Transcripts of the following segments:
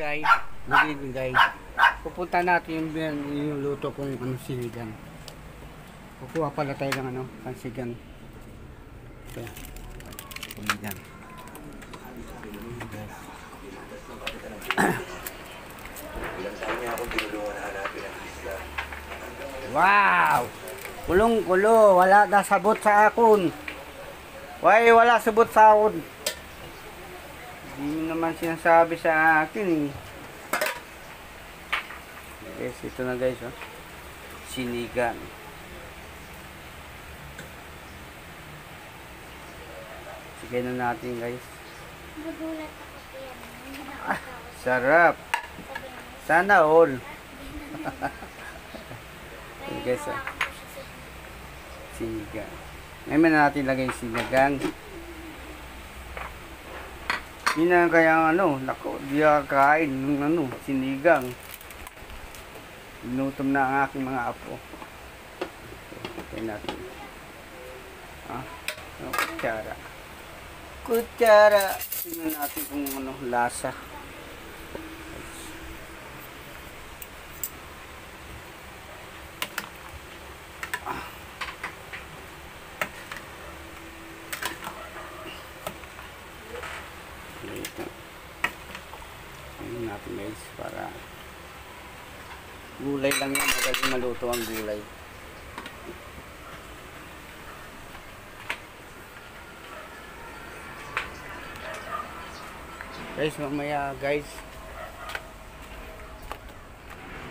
guys, good evening guys. Pupunta natin yung luto kong sinigang. Kukuha pala tayo ng pansigang. Ito. Sinigang. Wow! Kulong-kulo, wala na sabot sa akon. Wala sabot sa akon. Hindi naman sinasabi sa akin eh. Guys, ito na guys, oh. Sinigang. Sige na natin guys. Ah, sarap. Sana all. Okay, guys, oh. Sinigang. Ngayon na natin lagay yung sinigang. Hindi na kaya nako, di kain ng sinigang. Inutom na ang aking mga apo. Okay natin. Kutsara. Kutsara. Tingnan natin kung lasa. Tingnan natin guys, para gulay lang yan, magaling maluto ang gulay. Guys, mamaya guys,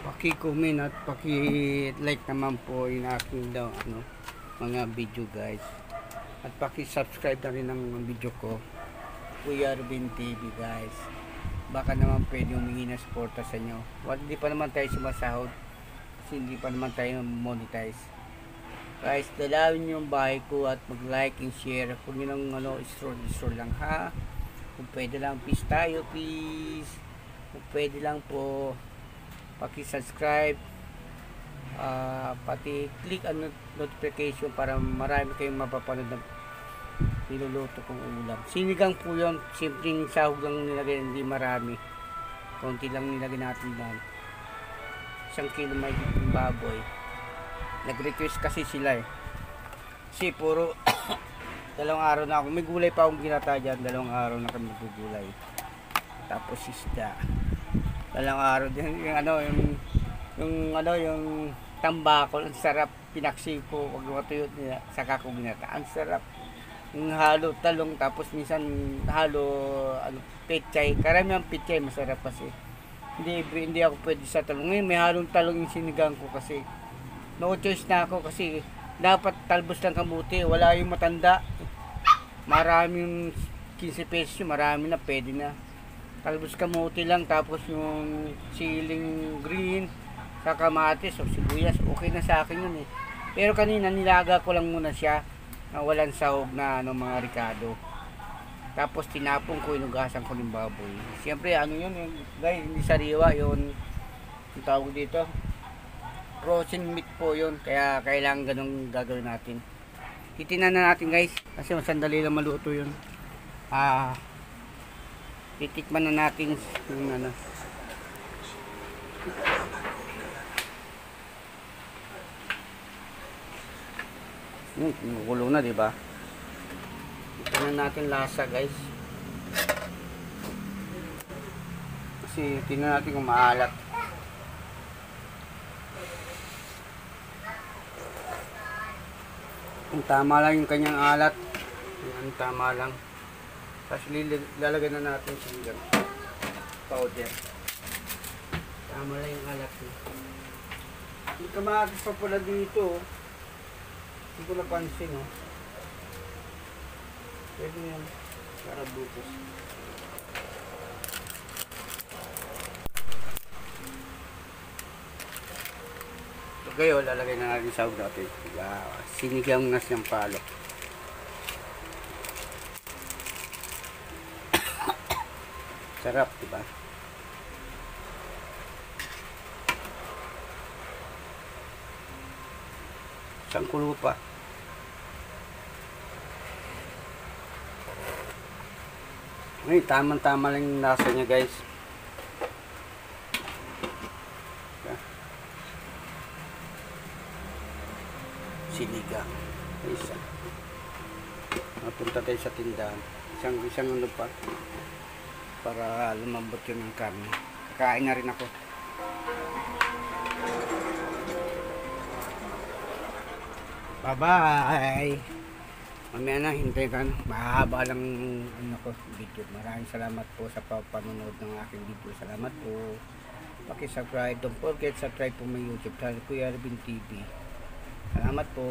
paki-comment at paki-like naman po yung aking mga video guys, at paki-subscribe na rin ang video ko, Kuya Arvin TV guys. Baka naman pwede humingi ng suporta sa inyo. Hindi pa naman tayo sumasahod kasi hindi pa naman tayo monetize. Guys, dalawin nyo yung bahay ko at mag-like and share. Kung yun ang store lang ha. Kung pwede lang, please tayo, please. Kung pwede lang po, paki-subscribe, pati click ang notification para marami kayong mapapanood ng niluluto kong ulam. Sinigang po yun, simpleng sahog lang nilagay, hindi marami. Konti lang nilagay natin doon. 1 kilo may baboy. Nag-request kasi sila eh. Kasi puro 2 araw na ako. May gulay pa akong ginata dyan. 2 araw na kami gugulay. Tapos isda. 2 araw din. Yung tambakol. Ang sarap. Pinaksi ko. Pag matuyot nila. Saka ko ginata. Ang sarap. Yung halo talong, tapos minsan halo pechay. Karamihan pechay masarap kasi. Hindi ako pwede sa talong. Ngayon may halong talong yung sinigang ko kasi no choice na ako kasi dapat talbos lang kamuti. Wala yung matanda. Maraming 15 pesos, marami na, pwede na. Talbos kamuti lang, tapos yung siling green sa kamatis o sibuyas, okay na sa akin yun eh. Pero kanina nilaga ko lang muna siya na walang sahog na mga ricado. Tapos tinapon ko, inugasan ko ng baboy. Siyempre yun guys, hindi sariwa yun. Yung tawag dito, frozen meat po yun. Kaya kailangan ganun gagawin natin. Titinan na natin guys, kasi masandali lang maluto yun. Titikman na natin yung gulo na, diba? Tingnan natin lasa guys. Kasi tingnan natin kung maalat. Kung tama lang yung kanyang alat. Yan, tama lang. Tapos lalagyan na natin sinigang powder. Tama lang yung alat niya. Hindi ka makakis pa pala dito. Hindi ko napansin, oh. Pwede yan. Para butos. So kayo, lalagay na natin sa sahog natin. Wow. Sinigang na siyang palo. Sarap, diba? Isang kulo pa. Ay, tamang-tama lang yung lasa niya guys. siliga. Isa. Napunta tayo sa tindahan. Isang ano pa. Para lumambot yun ng karne. Kakain na rin ako. Bye-bye! Mamaya na, hintay ka na. Mahaba lang ano ko, video. Maraming salamat po sa panonood ng aking video. Salamat po. Paki-subscribe. Don't forget, subscribe po my YouTube channel, Kuya Arvin TV. Salamat po.